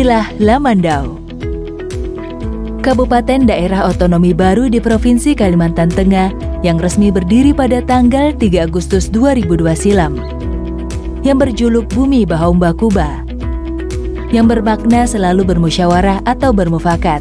Inilah Lamandau, Kabupaten Daerah Otonomi Baru di Provinsi Kalimantan Tengah yang resmi berdiri pada tanggal 3 Agustus 2002 silam, yang berjuluk Bumi Bahaumba Kuba, yang bermakna selalu bermusyawarah atau bermufakat,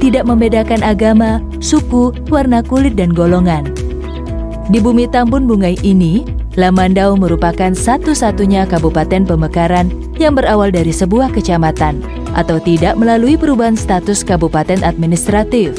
tidak membedakan agama, suku, warna kulit, dan golongan. Di bumi Tambun Bungai ini, Lamandau merupakan satu-satunya kabupaten pemekaran yang berawal dari sebuah kecamatan atau tidak melalui perubahan status kabupaten administratif.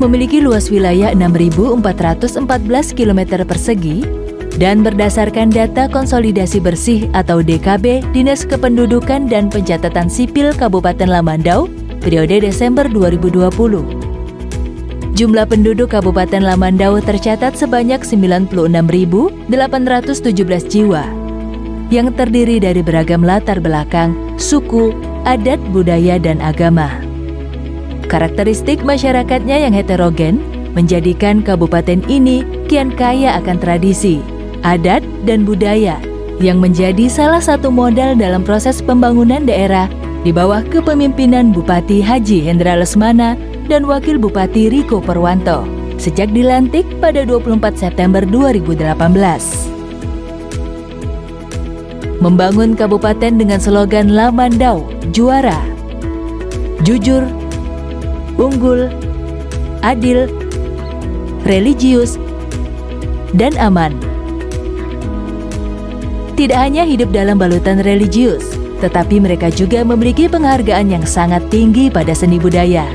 Memiliki luas wilayah 6.414 km persegi, dan berdasarkan data konsolidasi bersih atau DKB Dinas Kependudukan dan Pencatatan Sipil Kabupaten Lamandau periode Desember 2020. Jumlah penduduk Kabupaten Lamandau tercatat sebanyak 96.817 jiwa, yang terdiri dari beragam latar belakang, suku, adat, budaya, dan agama. Karakteristik masyarakatnya yang heterogen menjadikan kabupaten ini kian kaya akan tradisi, adat, dan budaya yang menjadi salah satu modal dalam proses pembangunan daerah di bawah kepemimpinan Bupati Haji Hendra Lesmana dan Wakil Bupati Riko Perwanto sejak dilantik pada 24 September 2018. Membangun kabupaten dengan slogan Lamandau Juara, jujur, unggul, adil, religius, dan aman. Tidak hanya hidup dalam balutan religius, tetapi mereka juga memiliki penghargaan yang sangat tinggi pada seni budaya.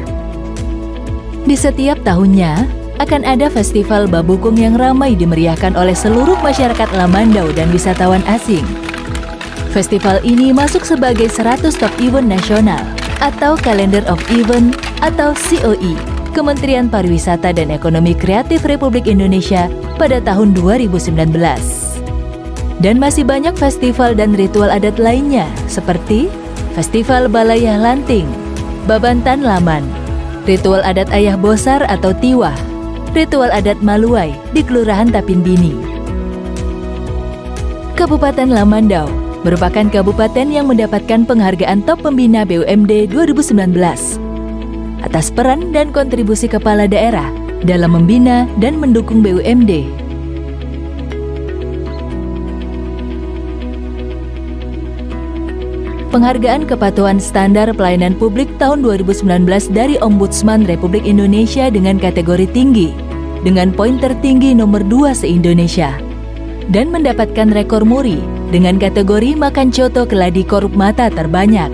Di setiap tahunnya, akan ada festival Babukung yang ramai dimeriahkan oleh seluruh masyarakat Lamandau dan wisatawan asing. Festival ini masuk sebagai 100 top event nasional atau Calendar of Event atau COE Kementerian Pariwisata dan Ekonomi Kreatif Republik Indonesia pada tahun 2019. Dan masih banyak festival dan ritual adat lainnya seperti Festival Balayah Lanting, Babantan Laman, ritual adat Ayah Bosar atau Tiwah, ritual adat Maluai di Kelurahan Tapimbini. Kabupaten Lamandau merupakan kabupaten yang mendapatkan penghargaan Top Pembina BUMD 2019 atas peran dan kontribusi kepala daerah dalam membina dan mendukung BUMD. Penghargaan Kepatuhan Standar Pelayanan Publik tahun 2019 dari Ombudsman Republik Indonesia dengan kategori tinggi, dengan poin tertinggi nomor 2 se-Indonesia, dan mendapatkan rekor muri dengan kategori Makan Coto Keladi Korup Mata terbanyak,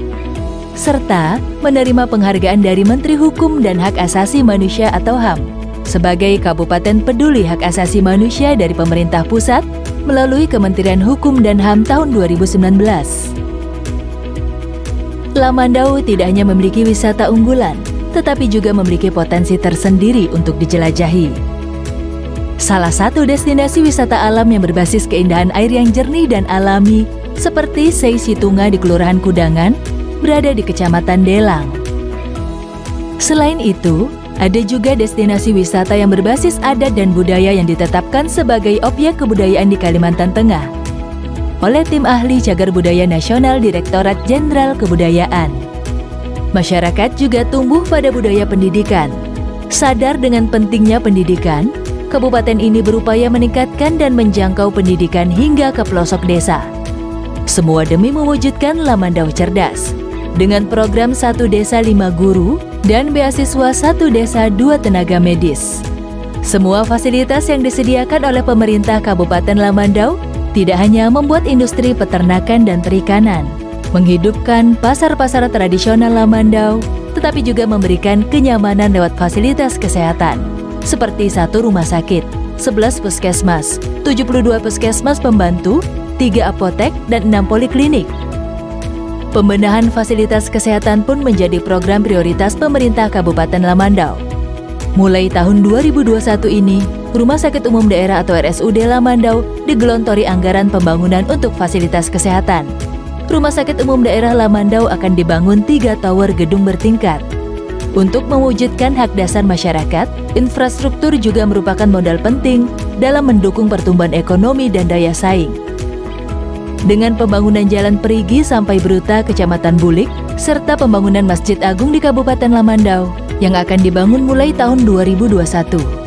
serta menerima penghargaan dari Menteri Hukum dan Hak Asasi Manusia atau HAM sebagai Kabupaten Peduli Hak Asasi Manusia dari pemerintah pusat melalui Kementerian Hukum dan HAM tahun 2019. Lamandau tidak hanya memiliki wisata unggulan, tetapi juga memiliki potensi tersendiri untuk dijelajahi. Salah satu destinasi wisata alam yang berbasis keindahan air yang jernih dan alami seperti Sei Situnga di Kelurahan Kudangan berada di Kecamatan Delang. Selain itu, ada juga destinasi wisata yang berbasis adat dan budaya yang ditetapkan sebagai objek kebudayaan di Kalimantan Tengah oleh Tim Ahli Cagar Budaya Nasional Direktorat Jenderal Kebudayaan. Masyarakat juga tumbuh pada budaya pendidikan. Sadar dengan pentingnya pendidikan, kabupaten ini berupaya meningkatkan dan menjangkau pendidikan hingga ke pelosok desa. Semua demi mewujudkan Lamandau cerdas, dengan program 1 Desa 5 Guru dan beasiswa 1 Desa 2 Tenaga Medis. Semua fasilitas yang disediakan oleh pemerintah Kabupaten Lamandau tidak hanya membuat industri peternakan dan perikanan, menghidupkan pasar-pasar tradisional Lamandau, tetapi juga memberikan kenyamanan lewat fasilitas kesehatan, seperti 1 rumah sakit, 11 puskesmas, 72 puskesmas pembantu, 3 apotek, dan 6 poliklinik. Pembenahan fasilitas kesehatan pun menjadi program prioritas pemerintah Kabupaten Lamandau. Mulai tahun 2021 ini, Rumah Sakit Umum Daerah atau RSUD Lamandau digelontori anggaran pembangunan untuk fasilitas kesehatan. Rumah Sakit Umum Daerah Lamandau akan dibangun 3 tower gedung bertingkat. Untuk mewujudkan hak dasar masyarakat, infrastruktur juga merupakan modal penting dalam mendukung pertumbuhan ekonomi dan daya saing. Dengan pembangunan Jalan Perigi sampai Bruta, Kecamatan Bulik, serta pembangunan Masjid Agung di Kabupaten Lamandau yang akan dibangun mulai tahun 2021.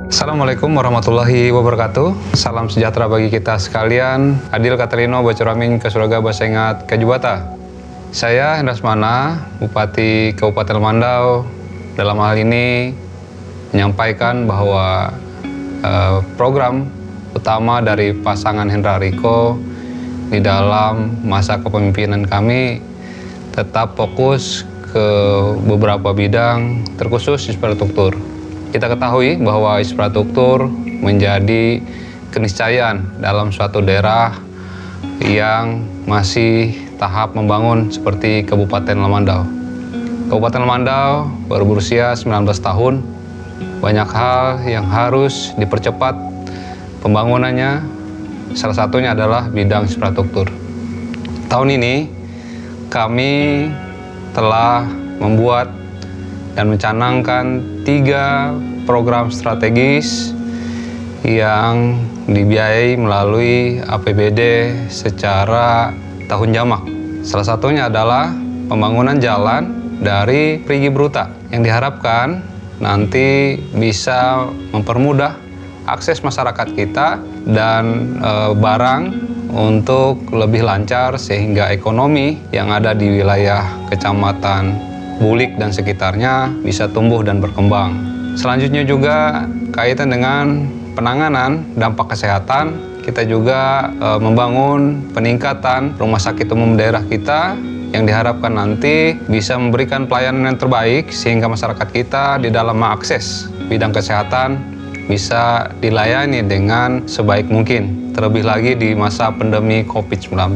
Assalamualaikum warahmatullahi wabarakatuh. Salam sejahtera bagi kita sekalian. Adil Katerino Bocuramin ke Suraga Basengat Kejubata. Saya Hendasmana, Bupati Kabupaten Lamandau, dalam hal ini menyampaikan bahwa program utama dari pasangan Hendra Riko di dalam masa kepemimpinan kami tetap fokus ke beberapa bidang, terkhusus infrastruktur. Kita ketahui bahwa infrastruktur menjadi keniscayaan dalam suatu daerah yang masih tahap membangun seperti Kabupaten Lamandau. Kabupaten Lamandau baru berusia 19 tahun, banyak hal yang harus dipercepat pembangunannya, salah satunya adalah bidang infrastruktur. Tahun ini kami telah membuat dan mencanangkan 3 program strategis yang dibiayai melalui APBD secara tahun jamak. Salah satunya adalah pembangunan jalan dari Perigi Bruta yang diharapkan nanti bisa mempermudah akses masyarakat kita dan barang untuk lebih lancar sehingga ekonomi yang ada di wilayah Kecamatan Bulik dan sekitarnya bisa tumbuh dan berkembang. Selanjutnya juga kaitan dengan penanganan dampak kesehatan, kita juga membangun peningkatan rumah sakit umum daerah kita yang diharapkan nanti bisa memberikan pelayanan yang terbaik sehingga masyarakat kita di dalam mengakses bidang kesehatan bisa dilayani dengan sebaik mungkin. Terlebih lagi di masa pandemi COVID-19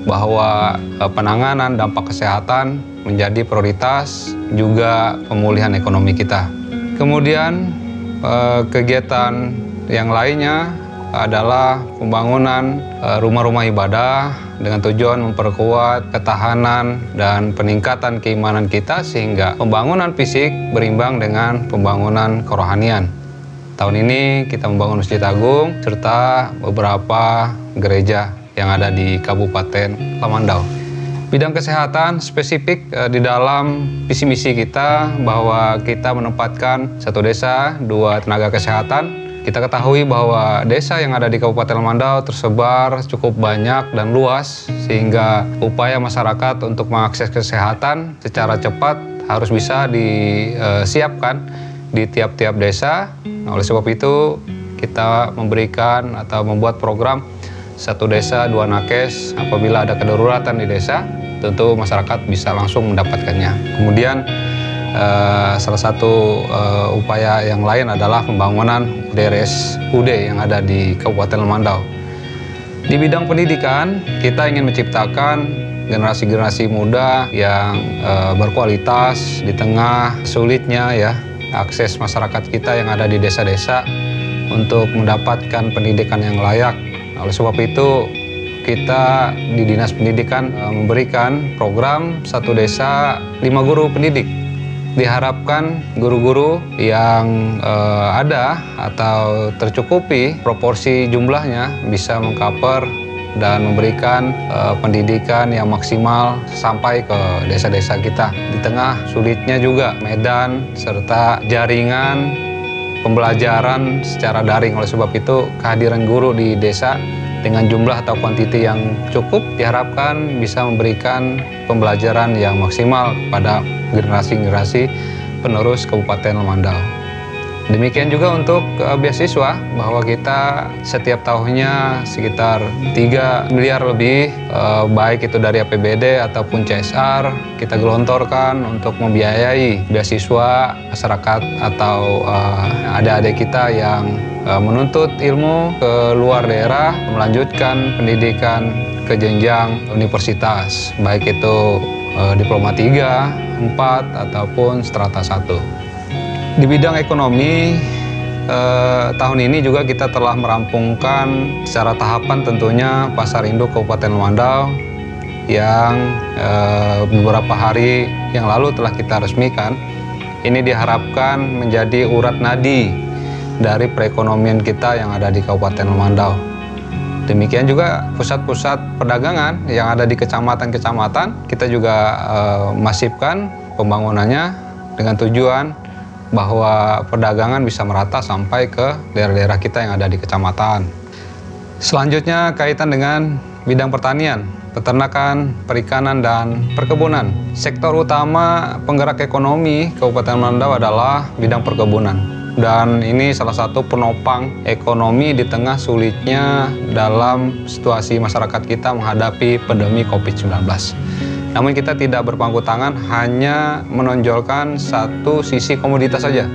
bahwa penanganan dampak kesehatan menjadi prioritas, juga pemulihan ekonomi kita. Kemudian kegiatan yang lainnya adalah pembangunan rumah-rumah ibadah dengan tujuan memperkuat ketahanan dan peningkatan keimanan kita sehingga pembangunan fisik berimbang dengan pembangunan kerohanian. Tahun ini kita membangun Masjid Agung serta beberapa gereja yang ada di Kabupaten Lamandau. Bidang kesehatan spesifik di dalam visi misi kita bahwa kita menempatkan 1 desa 2 tenaga kesehatan. Kita ketahui bahwa desa yang ada di Kabupaten Lamandau tersebar cukup banyak dan luas sehingga upaya masyarakat untuk mengakses kesehatan secara cepat harus bisa disiapkan di tiap-tiap desa. Nah, oleh sebab itu kita memberikan atau membuat program 1 desa 2 nakes. Apabila ada kedaruratan di desa, tentu masyarakat bisa langsung mendapatkannya. Kemudian salah satu upaya yang lain adalah pembangunan UD yang ada di Kabupaten Lamandau. Di bidang pendidikan, kita ingin menciptakan generasi-generasi muda yang berkualitas di tengah sulitnya ya akses masyarakat kita yang ada di desa-desa untuk mendapatkan pendidikan yang layak. Oleh sebab itu, kita di Dinas Pendidikan memberikan program 1 desa 5 guru pendidik. Diharapkan guru-guru yang ada atau tercukupi proporsi jumlahnya bisa mengcover dan memberikan pendidikan yang maksimal sampai ke desa-desa kita. Di tengah sulitnya juga medan serta jaringan pembelajaran secara daring. Oleh sebab itu, kehadiran guru di desa dengan jumlah atau kuantiti yang cukup diharapkan bisa memberikan pembelajaran yang maksimal pada generasi-generasi penerus Kabupaten Lamandau. Demikian juga untuk beasiswa, bahwa kita setiap tahunnya sekitar 3 miliar lebih, baik itu dari APBD ataupun CSR, kita gelontorkan untuk membiayai beasiswa masyarakat atau adik-adik kita yang menuntut ilmu ke luar daerah, melanjutkan pendidikan ke jenjang universitas, baik itu diploma 3, 4, ataupun strata 1. Di bidang ekonomi, tahun ini juga kita telah merampungkan secara tahapan tentunya Pasar Induk Kabupaten Mandau yang beberapa hari yang lalu telah kita resmikan. Ini diharapkan menjadi urat nadi dari perekonomian kita yang ada di Kabupaten Mandau. Demikian juga pusat-pusat perdagangan yang ada di kecamatan-kecamatan, kita juga masifkan pembangunannya dengan tujuan bahwa perdagangan bisa merata sampai ke daerah-daerah kita yang ada di kecamatan. Selanjutnya kaitan dengan bidang pertanian, peternakan, perikanan, dan perkebunan. Sektor utama penggerak ekonomi Kabupaten Mandau adalah bidang perkebunan. Dan ini salah satu penopang ekonomi di tengah sulitnya dalam situasi masyarakat kita menghadapi pandemi COVID-19. Namun kita tidak berpangku tangan hanya menonjolkan satu sisi komoditas saja.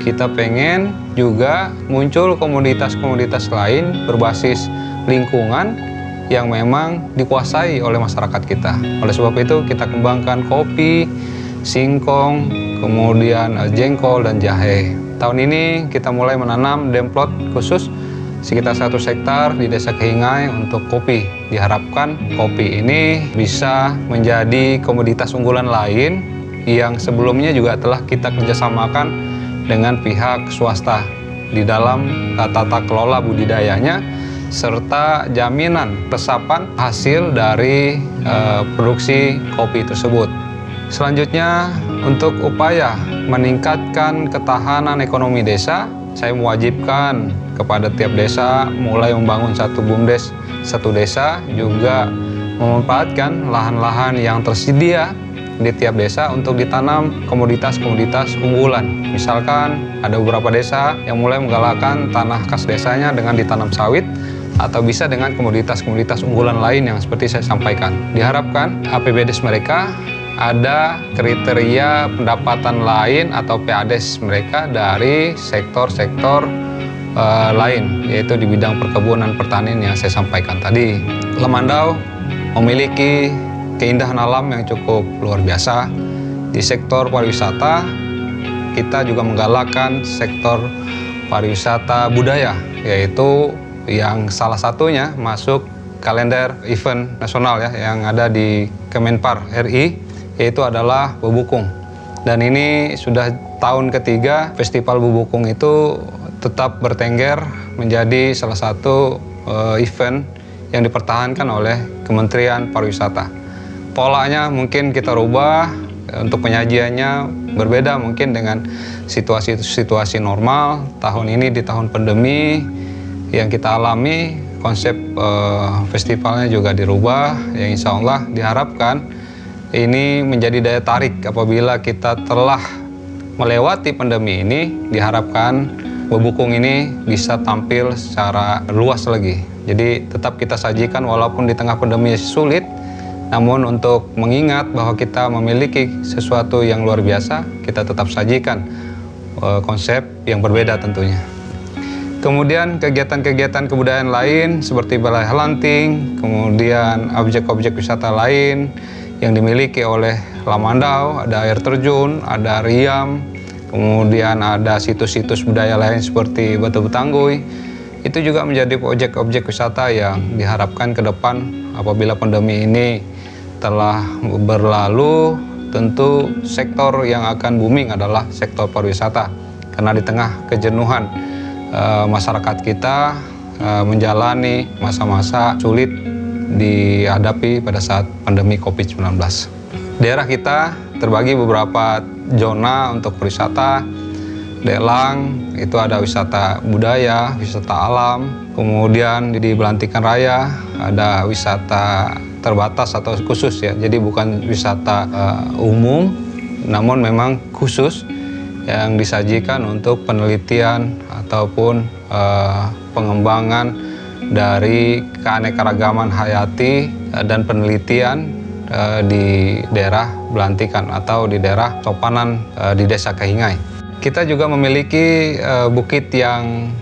Kita pengen juga muncul komoditas-komoditas lain berbasis lingkungan yang memang dikuasai oleh masyarakat kita. Oleh sebab itu kita kembangkan kopi, singkong, kemudian jengkol dan jahe. Tahun ini kita mulai menanam demplot khusus sekitar 1 hektar di Desa Kehingai untuk kopi. Diharapkan kopi ini bisa menjadi komoditas unggulan lain yang sebelumnya juga telah kita kerjasamakan dengan pihak swasta di dalam tata kelola budidayanya serta jaminan resapan hasil dari produksi kopi tersebut. Selanjutnya, untuk upaya meningkatkan ketahanan ekonomi desa, saya mewajibkan kepada tiap desa mulai membangun satu BUMDes, satu desa, juga memanfaatkan lahan-lahan yang tersedia di tiap desa untuk ditanam komoditas-komoditas unggulan. Misalkan ada beberapa desa yang mulai menggalakkan tanah kas desanya dengan ditanam sawit atau bisa dengan komoditas-komoditas unggulan lain yang seperti saya sampaikan. Diharapkan APBDes mereka ada kriteria pendapatan lain atau PADes mereka dari sektor-sektor lain, yaitu di bidang perkebunan pertanian yang saya sampaikan tadi. Mandau memiliki keindahan alam yang cukup luar biasa. Di sektor pariwisata, kita juga menggalakkan sektor pariwisata budaya, yaitu yang salah satunya masuk kalender event nasional ya yang ada di Kemenpar RI, yaitu adalah Bebukung. Dan ini sudah tahun ketiga festival Bebukung itu tetap bertengger menjadi salah satu event yang dipertahankan oleh Kementerian Pariwisata. Polanya mungkin kita rubah, untuk penyajiannya berbeda mungkin dengan situasi-situasi normal. Tahun ini di tahun pandemi yang kita alami, konsep festivalnya juga dirubah, yang insya Allah diharapkan ini menjadi daya tarik apabila kita telah melewati pandemi ini. Diharapkan Bebukung ini bisa tampil secara luas lagi. Jadi tetap kita sajikan walaupun di tengah pandemi sulit, namun untuk mengingat bahwa kita memiliki sesuatu yang luar biasa, kita tetap sajikan konsep yang berbeda tentunya. Kemudian kegiatan-kegiatan kebudayaan lain seperti balai halanting, kemudian objek-objek wisata lain yang dimiliki oleh Lamandau, ada air terjun, ada riam, kemudian ada situs-situs budaya lain seperti Batu Betangguy. Itu juga menjadi objek-objek wisata yang diharapkan ke depan apabila pandemi ini telah berlalu. Tentu sektor yang akan booming adalah sektor pariwisata, karena di tengah kejenuhan masyarakat kita menjalani masa-masa sulit dihadapi pada saat pandemi COVID-19. Daerah kita terbagi beberapa zona untuk wisata. Delang itu ada wisata budaya, wisata alam. Kemudian di Belantikan Raya ada wisata terbatas atau khusus ya. Jadi bukan wisata umum, namun memang khusus yang disajikan untuk penelitian ataupun pengembangan dari keanekaragaman hayati dan penelitian di daerah Belantikan atau di daerah Topanan di Desa Kehingai. Kita juga memiliki bukit yang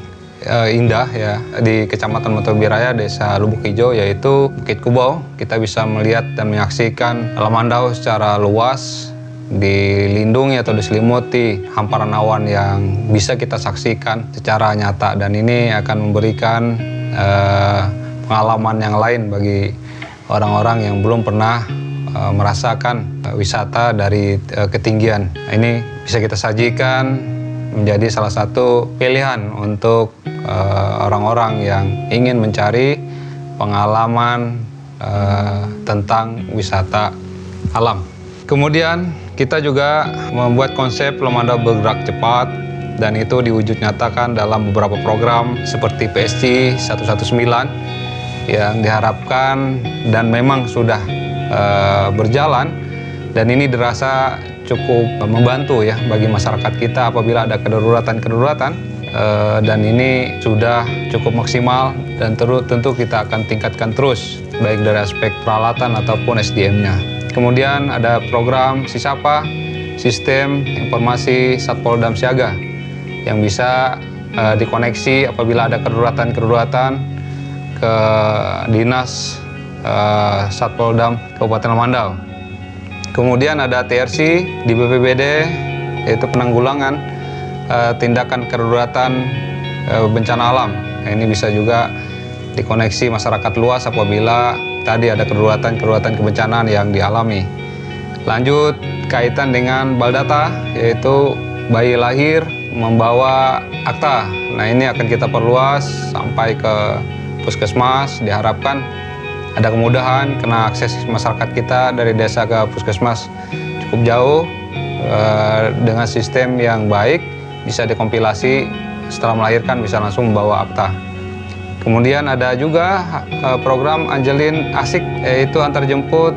indah ya di Kecamatan Matubiraya, Desa Lubuk Hijau, yaitu Bukit Kubau. Kita bisa melihat dan menyaksikan Lamandau secara luas dilindungi atau diselimuti hamparan awan yang bisa kita saksikan secara nyata, dan ini akan memberikan pengalaman yang lain bagi orang-orang yang belum pernah merasakan wisata dari ketinggian. Nah, ini bisa kita sajikan menjadi salah satu pilihan untuk orang-orang yang ingin mencari pengalaman tentang wisata alam. Kemudian kita juga membuat konsep Lemandau bergerak cepat, dan itu diwujud nyatakan dalam beberapa program seperti PSG 119 yang diharapkan dan memang sudah berjalan, dan ini dirasa cukup membantu ya bagi masyarakat kita apabila ada kedaruratan, dan ini sudah cukup maksimal, dan tentu kita akan tingkatkan terus baik dari aspek peralatan ataupun SDM-nya. Kemudian ada program Sisapa, Sistem Informasi Satpoldam Siaga, yang bisa dikoneksi apabila ada kedaruratan ke Dinas Satpoldam Kabupaten Mandau. Kemudian ada TRC di BPBD, yaitu penanggulangan tindakan kedaruratan bencana alam. Nah, ini bisa juga dikoneksi masyarakat luas apabila tadi ada kedaruratan kebencanaan yang dialami. Lanjut kaitan dengan Baldata, yaitu bayi lahir membawa akta. Nah, ini akan kita perluas sampai ke puskesmas. Diharapkan ada kemudahan karena akses masyarakat kita dari desa ke puskesmas cukup jauh. Dengan sistem yang baik bisa dikompilasi, setelah melahirkan bisa langsung membawa akta. Kemudian ada juga program Angelin Asik, yaitu antar jemput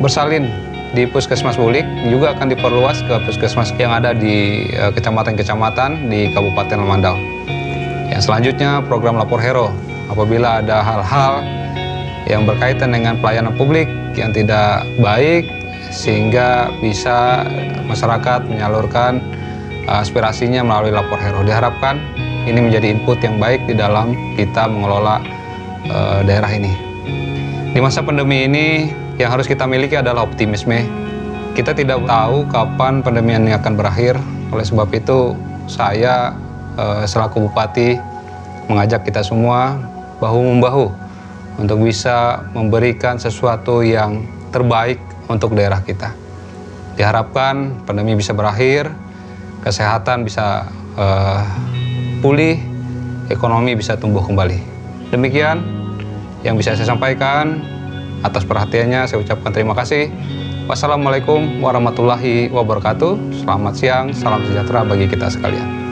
bersalin di Puskesmas Bulik, juga akan diperluas ke puskesmas yang ada di kecamatan-kecamatan di Kabupaten Mandau. Yang selanjutnya program Lapor Hero, apabila ada hal-hal yang berkaitan dengan pelayanan publik yang tidak baik sehingga bisa masyarakat menyalurkan aspirasinya melalui Lapor Hero. Diharapkan ini menjadi input yang baik di dalam kita mengelola daerah ini. Di masa pandemi ini yang harus kita miliki adalah optimisme. Kita tidak tahu kapan pandemi ini akan berakhir. Oleh sebab itu saya selaku Bupati mengajak kita semua bahu-membahu untuk bisa memberikan sesuatu yang terbaik untuk daerah kita. Diharapkan pandemi bisa berakhir, kesehatan bisa pulih, ekonomi bisa tumbuh kembali. Demikian yang bisa saya sampaikan. Atas perhatiannya saya ucapkan terima kasih. Wassalamualaikum warahmatullahi wabarakatuh. Selamat siang, salam sejahtera bagi kita sekalian.